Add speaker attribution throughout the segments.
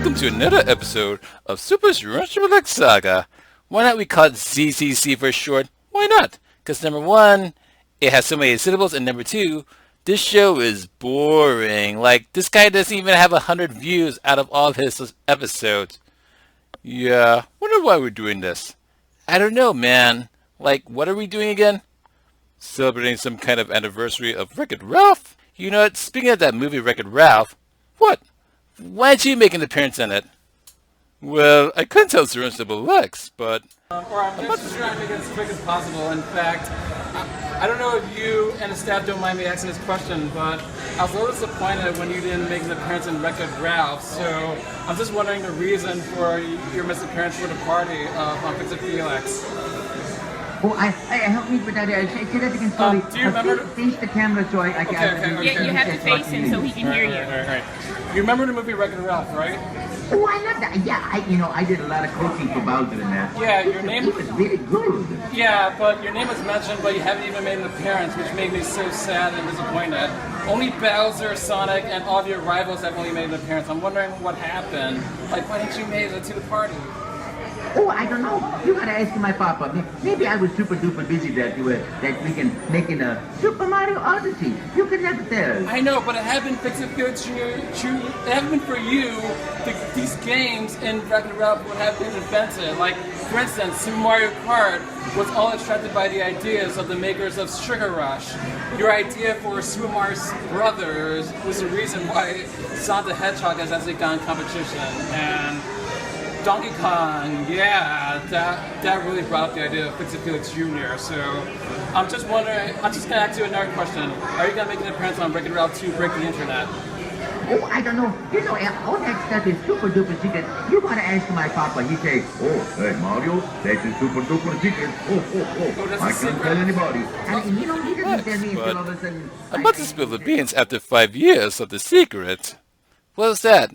Speaker 1: welcome to another episode of Super's ZeronesXXX Zaga. Why not we call it ZCC for short? Why not? Because number one, it has so many syllables, and number two, this show is boring. Like, this guy doesn't even have 100 views out of all of his episodes. Yeah, wonder why we're doing this. I don't know, man. Like, what are we doing again? Celebrating some kind of anniversary of Wreck-It Ralph? You know what, speaking of that movie Wreck-It Ralph, what? Why don't you make an appearance in it? Well, I couldn't tell ZeronesXXX, but...
Speaker 2: Or I'm just trying to make it as quick as possible. In fact, I don't know if you and the staff don't mind me asking this question, but I was a little disappointed when you didn't make an appearance in Wreck-It Ralph, so I'm just wondering the reason for your missed appearance for the party of Fix It Felix.
Speaker 3: Oh, I help me with that. Say that again slowly.
Speaker 2: Do you remember?
Speaker 3: Face the camera so I can.
Speaker 4: Yeah, you have to face him so he can hear you.
Speaker 2: Right. You remember the movie Wreck-It Ralph, right?
Speaker 3: Oh, I love that. Yeah, I did a lot of coaching for Bowser in that.
Speaker 2: Yeah, your name
Speaker 3: was really good.
Speaker 2: Yeah, but your name was mentioned, but you haven't even made an appearance, which made me so sad and disappointed. Only Bowser, Sonic, and all of your rivals have only made an appearance. I'm wondering what happened. Like, why didn't you make it to the party?
Speaker 3: Oh, I don't know. You gotta ask my papa. Maybe I was super duper busy that weekend making a Super Mario Odyssey. You could never tell.
Speaker 2: I know, but it had been Fix It Felix Jr. It had been for you. These games in Wreck-It Ralph would have been invented. Like, for instance, Super Mario Kart was all attracted by the ideas of the makers of Sugar Rush. Your idea for Super Mario Brothers was the reason why Sonic the Hedgehog has actually gone competition. And Donkey Kong, yeah, that really brought up the idea of Fix It Felix Jr. So I'm just wondering, I'm just gonna ask you another question. Are you gonna make an appearance on Wreck-It Ralph 2 Break the Internet?
Speaker 3: Oh, I don't know. You know, all that stuff is super duper secret. You gotta ask my papa. He say, oh, hey Mario, that's a super duper secret. Oh, I can't tell anybody. And you know, he doesn't tell me until all of a sudden.
Speaker 1: I'm about to spill the beans after 5 years of the secret. What's that?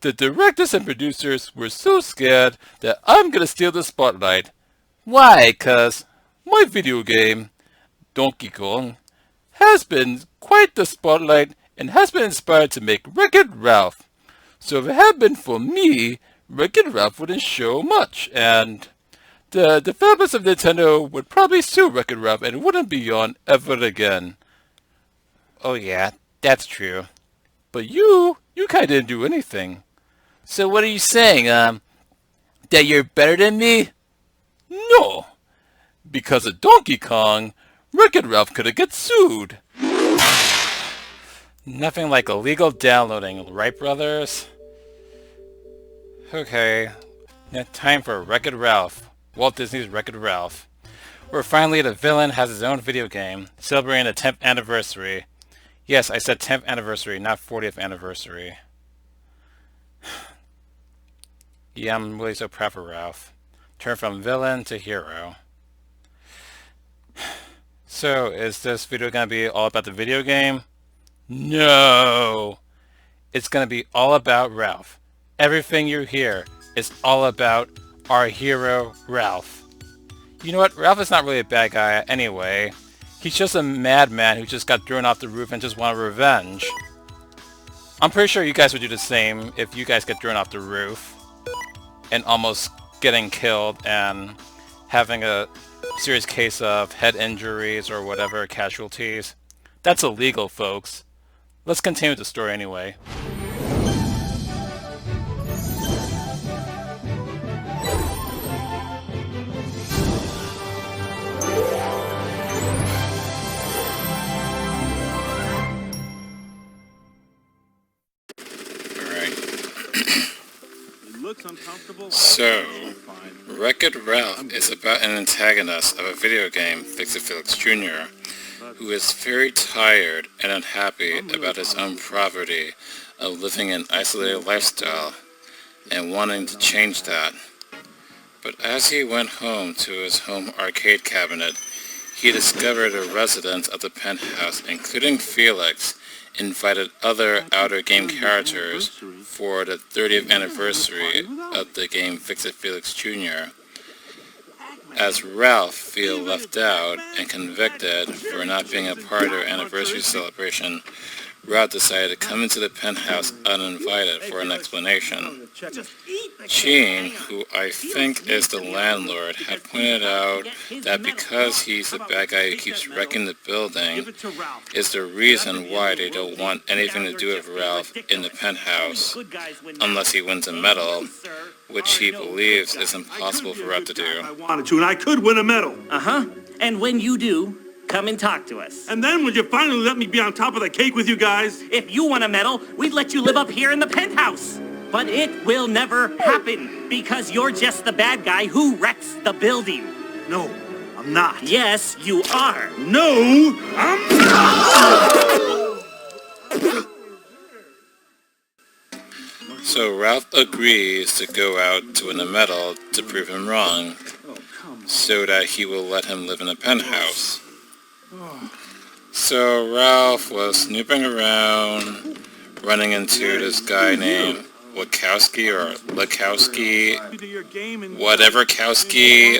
Speaker 1: The directors and producers were so scared that I'm gonna steal the spotlight. Why? 'Cause my video game, Donkey Kong, has been quite the spotlight and has been inspired to make Wreck-It Ralph. So if it had been for me, Wreck-It Ralph wouldn't show much, and the developers of Nintendo would probably sue Wreck-It Ralph and it wouldn't be on ever again. Oh yeah, that's true. But you kinda didn't do anything. So what are you saying, that you're better than me? No! Because of Donkey Kong, Wreck-It Ralph could've get sued. Nothing like illegal downloading, right brothers? Okay, now time for Wreck-It Ralph. Walt Disney's Wreck-It Ralph. Where finally the villain has his own video game, celebrating the 10th anniversary. Yes, I said 10th anniversary, not 40th anniversary. Yeah, I'm really so proud for Ralph. Turn from villain to hero. So, is this video gonna be all about the video game? No! It's gonna be all about Ralph. Everything you hear is all about our hero, Ralph. You know what? Ralph is not really a bad guy anyway. He's just a madman who just got thrown off the roof and just wanted revenge. I'm pretty sure you guys would do the same if you guys get thrown off the roof and almost getting killed and having a serious case of head injuries or whatever casualties. That's illegal, folks. Let's continue with the story anyway. So, Wreck-It Ralph is about an antagonist of a video game, Fix It Felix Jr., who is very tired and unhappy about his own poverty of living an isolated lifestyle and wanting to change that. But as he went home to his home arcade cabinet, he discovered the residents of the penthouse, including Felix, invited other outer game characters for the 30th anniversary of the game Fix It Felix Jr. As Ralph feels left out and convicted for not being a part of their anniversary celebration, Ralph decided to come into the penthouse uninvited for an explanation. Gene, who I think is the landlord, had pointed out that because he's the bad guy who keeps wrecking the building, is the reason why they don't want anything to do with Ralph in the penthouse, unless he wins a medal, which he believes is impossible for Ralph to do.
Speaker 5: I wanted to, and I could win a medal.
Speaker 6: Uh-huh. And when you do, come and talk to us.
Speaker 5: And then would you finally let me be on top of the cake with you guys?
Speaker 6: If you won a medal, we'd let you live up here in the penthouse. But it will never happen, because you're just the bad guy who wrecks the building.
Speaker 5: No, I'm not.
Speaker 6: Yes, you are.
Speaker 5: No, I'm not!
Speaker 1: So Ralph agrees to go out to win a medal to prove him wrong, so that he will let him live in a penthouse. So Ralph was snooping around, running into this guy named Wachowski or Lakowski, whatever Kowski,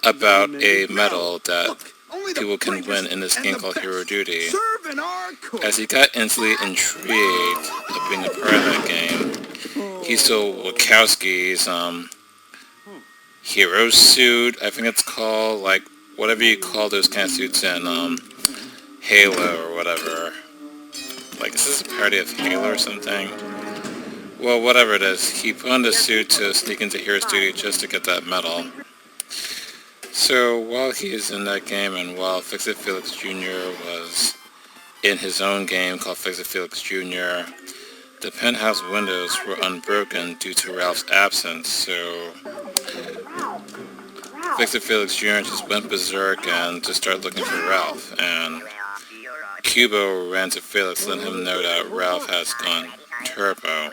Speaker 1: about a medal that people can win in this game called Hero Duty. As he got instantly intrigued of being a part of that game, he stole Wachowski's hero suit, I think it's called, like whatever you call those kind of suits in Halo or whatever. Like, is this a parody of Halo or something? Well, whatever it is, he put on the suit to sneak into Hero's Duty just to get that medal. So while he's in that game, and while Fix-It Felix Jr. was in his own game called Fix-It Felix Jr., the penthouse windows were unbroken due to Ralph's absence, so Fix-It Felix Jr. just went berserk and just started looking for Ralph, and Cubo ran to Felix, letting him know that Ralph has gone turbo.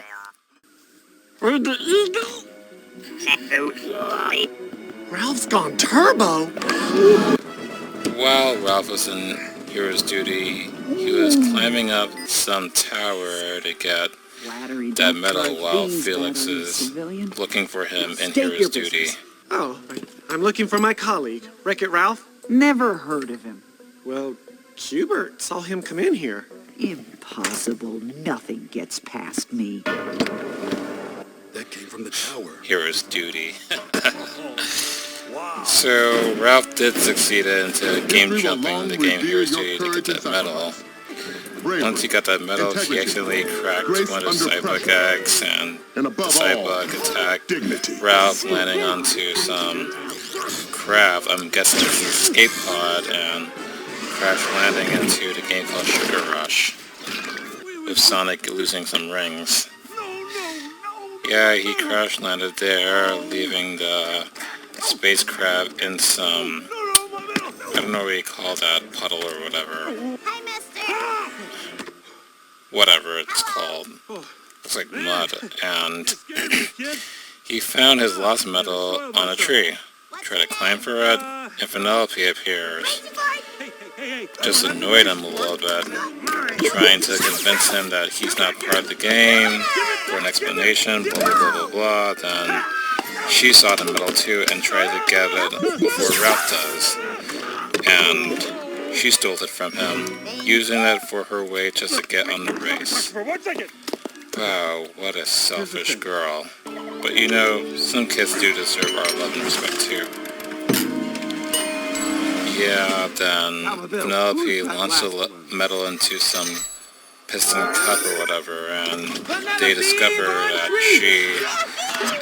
Speaker 7: Ralph's gone turbo?
Speaker 1: While Ralph was in Hero's Duty, he was climbing up some tower to get that medal while Felix is looking for him in Hero's Duty.
Speaker 7: Oh, I'm looking for my colleague, Wreck-It Ralph.
Speaker 8: Never heard of him.
Speaker 7: Well, Hubert saw him come in here.
Speaker 8: Impossible. Nothing gets past me.
Speaker 5: That came from the tower.
Speaker 1: Hero's Duty. So Ralph did succeed into game jumping in the game Hero's Duty to get that medal. Once he got that medal, he accidentally cracked one of his Cyborg eggs, and the Cyborg attacked Ralph, landing onto some craft, I'm guessing it's an escape pod, and crash landing into the game called Sugar Rush, with Sonic losing some rings. Yeah, he crash landed there, leaving the spacecraft in some, I don't know what you call that, puddle or whatever.
Speaker 9: Hi, mister!
Speaker 1: Whatever it's called. Looks like mud, and he found his lost medal on a tree. Tried to climb for it, and Penelope appears. Just annoyed him a little bit, trying to convince him that he's not part of the game, for an explanation, blah blah blah blah blah. Then she saw the medal too and tried to get it before Ralph does, and she stole it from him, using it for her way just to get on the race. Wow, what a selfish girl. But you know, some kids do deserve our love and respect too. Yeah, then Penelope launched the medal into some piston cup or whatever, and they discover that she,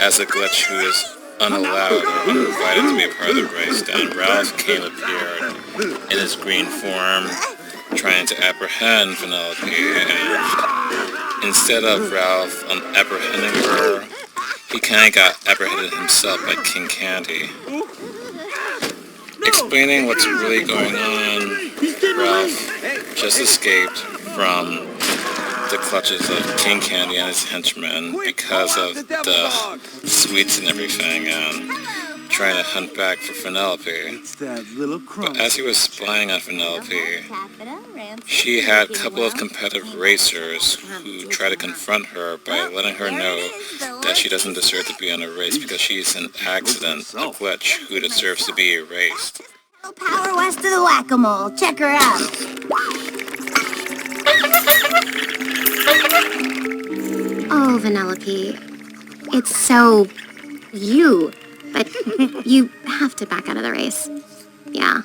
Speaker 1: as a glitch who is unallowed or uninvited to be a part of the race, then Ralph appeared in his green form, trying to apprehend Penelope, and instead of Ralph apprehending her, he kinda got apprehended himself by King Candy. Explaining what's really going on, Ralph just escaped from the clutches of King Candy and his henchmen because of the sweets and everything, and trying to hunt back for Penelope. But as he was spying on Penelope, she had a couple of competitive racers who try to confront her by letting her know that she doesn't deserve to be on a race because she's an accident, a glitch, who deserves to be erased.
Speaker 9: Power west of the whack-a-mole. Check her out. Oh, Vanellope. It's so... you. But you have to back out of the race. Yeah.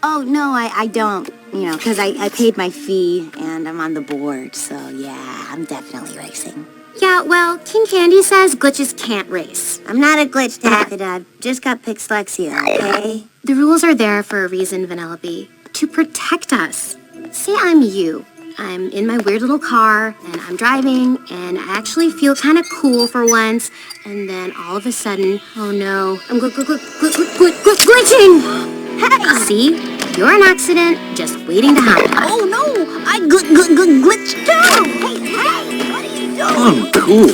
Speaker 10: Oh, no, I don't. You know, because I paid my fee and I'm on the board. So, yeah, I'm definitely racing.
Speaker 9: Yeah, well, King Candy says glitches can't race.
Speaker 10: I'm not a glitch tacked. I've just got pixlexia, okay?
Speaker 9: The rules are there for a reason, Vanellope. To protect us. Say I'm you. I'm in my weird little car, and I'm driving, and I actually feel kind of cool for once, and then all of a sudden, oh no, I'm glitching!
Speaker 10: Hey!
Speaker 9: See? You're an accident just waiting to happen.
Speaker 10: Oh no! I glitched too! Hey! What are you doing?
Speaker 5: Oh, cool.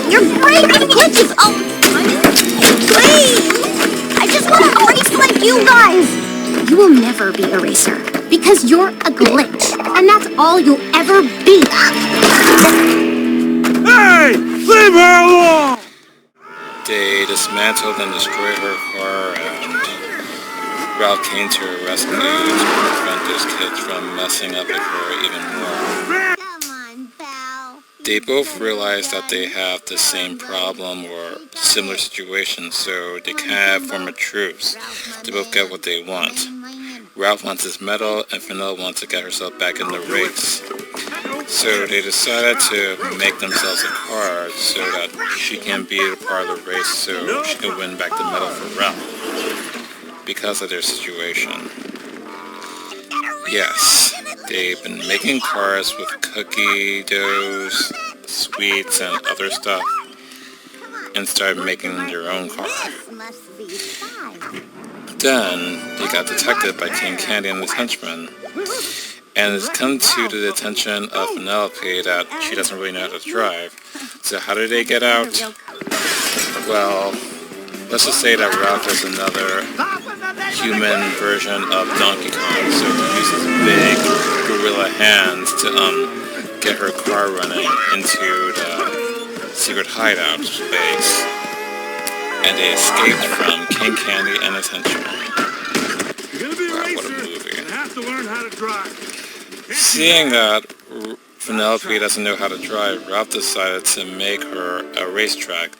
Speaker 10: You're breaking glitches! Oh! Please! I just want to race like you guys!
Speaker 9: You will never be a racer, because you're a glitch, and that's all you'll ever be.
Speaker 5: Hey! Leave her alone!
Speaker 1: They dismantled and destroyed her car, and Ralph came to her rescue to prevent those kids from messing up the car even more.
Speaker 10: Come on, pal.
Speaker 1: They both realize that they have the same problem or similar situation, so they kind of form a truce to both get what they want. Ralph wants his medal, and Vanilla wants to get herself back in the race. So they decided to make themselves a card so that she can be a part of the race so she can win back the medal for Ralph because of their situation. Yes, they've been making cards with cookie doughs, sweets, and other stuff, and started making their own card. Then, they got detected by King Candy and his henchmen, and it's come to the attention of Vanellope that she doesn't really know how to drive. So how do they get out? Well, let's just say that Ralph is another human version of Donkey Kong, so he uses big gorilla hands to get her car running into the secret hideout base. And they escaped from King Candy and his henchmen.
Speaker 5: You're gonna be a
Speaker 1: Wow, what a
Speaker 5: racer.
Speaker 1: movie.
Speaker 5: You have to learn how to drive.
Speaker 1: Seeing that Vanellope doesn't know how to drive, Ralph decided to make her a racetrack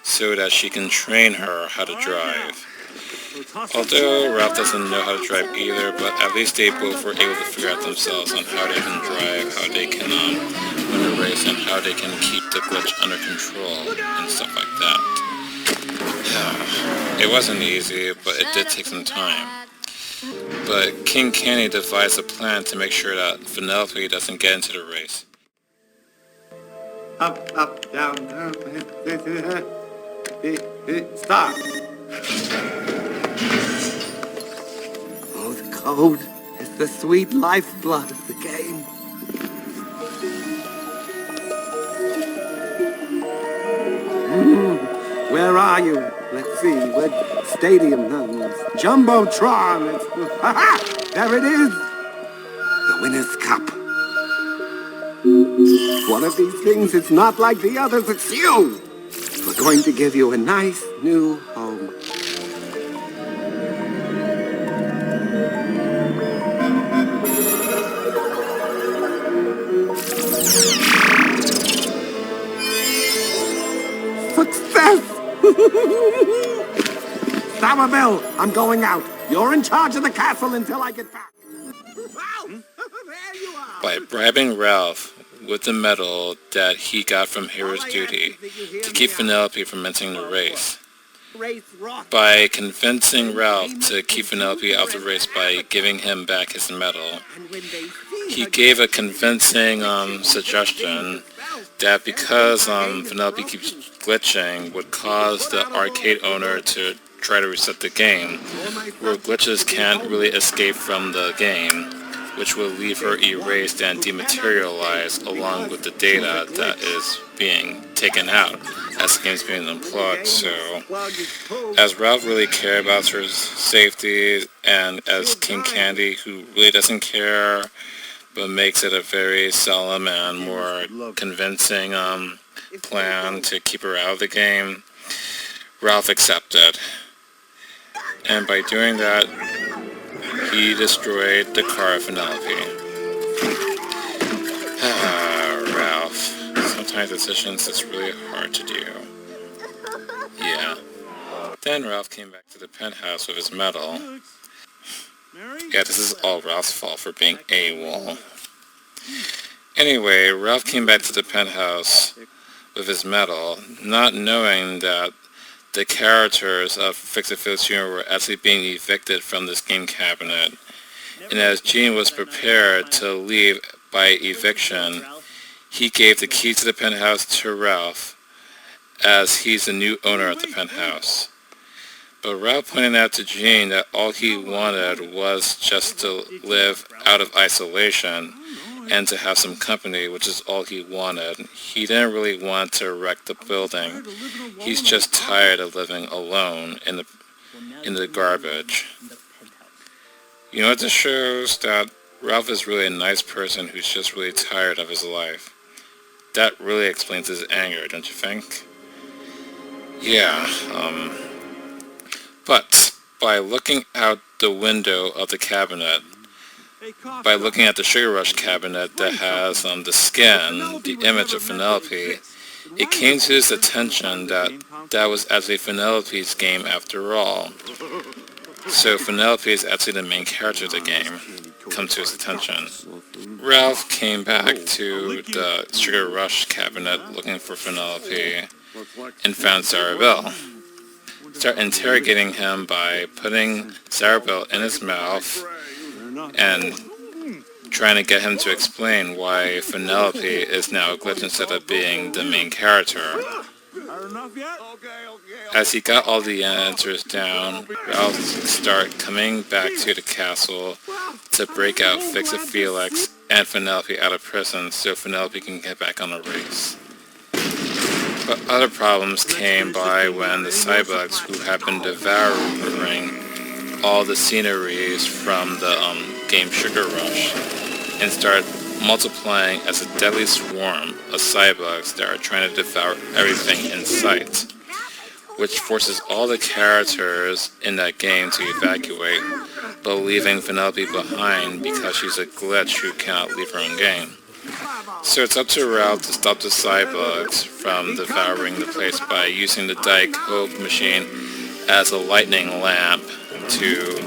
Speaker 1: so that she can train her how to drive. Although Ralph doesn't know how to drive either, but at least they both were able to figure out themselves on how they can drive, how they can win a race, and how they can keep the glitch under control and stuff like that. It wasn't easy, but it did take some time. But King Candy devised a plan to make sure that Vanellope doesn't get into the race.
Speaker 7: Up, down, down. Stop. Oh, the code is the sweet lifeblood of the game. Where are you? Let's see. What stadium? Jumbotron. Ha-ha! There it is. The Winner's Cup. One of these things is not like the others. It's you. We're going to give you a nice new home. Success! Somerville, I'm going out. You're in charge of the castle until I get back. Wow! There you are!
Speaker 1: By bribing Ralph with the medal that he got from Hero's Duty to keep Vanellope from entering the race. By convincing Ralph to keep Vanellope out of the race by giving him back his medal, he gave a convincing suggestion that because Vanellope keeps glitching would cause the arcade owner to try to reset the game, where glitches can't really escape from the game, which will leave her erased and dematerialized along with the data that is being taken out as the game is being unplugged. So, as Ralph really cared about her safety, and as King Candy, who really doesn't care, but makes it a very solemn and more convincing plan to keep her out of the game, Ralph accepted. And by doing that, he destroyed the car of Vanellope. kind of decisions that's really hard to do. Yeah. Then Ralph came back to the penthouse with his medal. Yeah, this is all Ralph's fault for being AWOL. Anyway, Ralph came back to the penthouse with his medal, not knowing that the characters of Fix-It Felix Jr. were actually being evicted from this game cabinet. And as Gene was prepared to leave by eviction, he gave the keys to the penthouse to Ralph, as he's the new owner of the penthouse. But Ralph pointed out to Gene that all he wanted was just to live out of isolation and to have some company, which is all he wanted. He didn't really want to wreck the building. He's just tired of living alone in the garbage. You know what this shows? That Ralph is really a nice person who's just really tired of his life. That really explains his anger, don't you think? Yeah, but by looking out the window of the cabinet, by looking at the Sugar Rush cabinet that has the skin, the image of Penelope, it came to his attention that that was actually Penelope's game after all. So Penelope is actually the main character of the game, come to his attention. Ralph came back to the Sugar Rush cabinet looking for Penelope and found Zarabelle. Start interrogating him by putting Zarabelle in his mouth and trying to get him to explain why Penelope is now a glitch instead of being the main character. As he got all the answers down, Ralph started coming back to the castle to break out Fix-It Felix and Penelope out of prison so Penelope can get back on the race. But other problems came by when the cybugs, who had been devouring all the sceneries from the game Sugar Rush, and started multiplying as a deadly swarm of cybugs that are trying to devour everything in sight, which forces all the characters in that game to evacuate, but leaving Penelope behind because she's a glitch who cannot leave her own game. So it's up to Ralph to stop the cybugs from devouring the place by using the Diet Coke machine as a lightning lamp to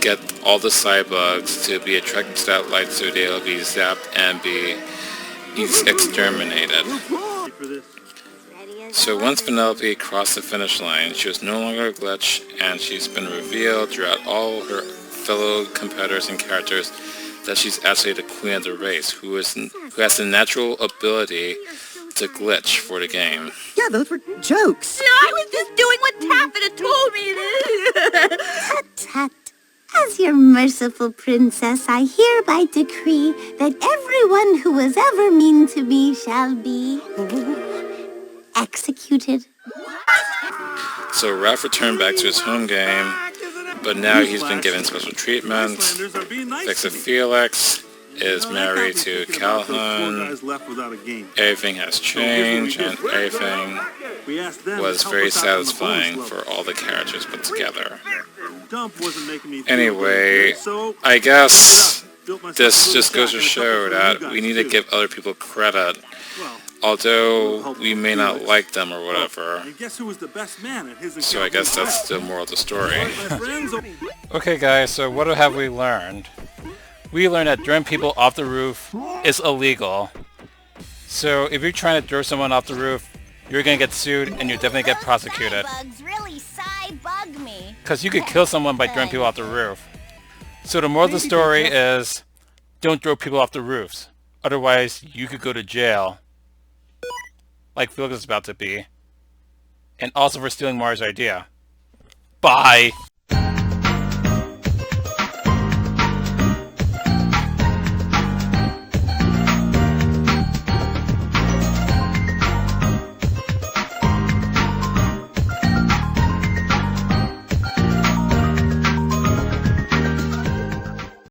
Speaker 1: get all the cybugs to be attracted to that light so they'll be zapped and be exterminated. So once Penelope crossed the finish line, she was no longer a glitch, and she's been revealed throughout all her fellow competitors and characters that she's actually the queen of the race, who has the natural ability to glitch for the game.
Speaker 8: Yeah, those were jokes.
Speaker 10: No, I was just doing what Taffeta told me to. Tut, tut. As your merciful princess, I hereby decree that everyone who was ever mean to me shall be executed.
Speaker 1: So Ralph returned back to his home game, but now he's been given special treatment. Fix-It Felix is married to Calhoun. Everything has changed, and everything was very satisfying for all the characters put together. Anyway, I guess this just goes to show that we need to give other people credit, although we may not like them or whatever. So I guess that's the moral of the story. Okay guys, so what have we learned? We learned that throwing people off the roof is illegal. So if you're trying to throw someone off the roof, you're gonna get sued and you definitely get prosecuted. Because you could kill someone by throwing people off the roof. So the moral of the story is, don't throw people off the roofs. Otherwise, you could go to jail. Like Felix is about to be. And also for stealing Mario's idea. Bye!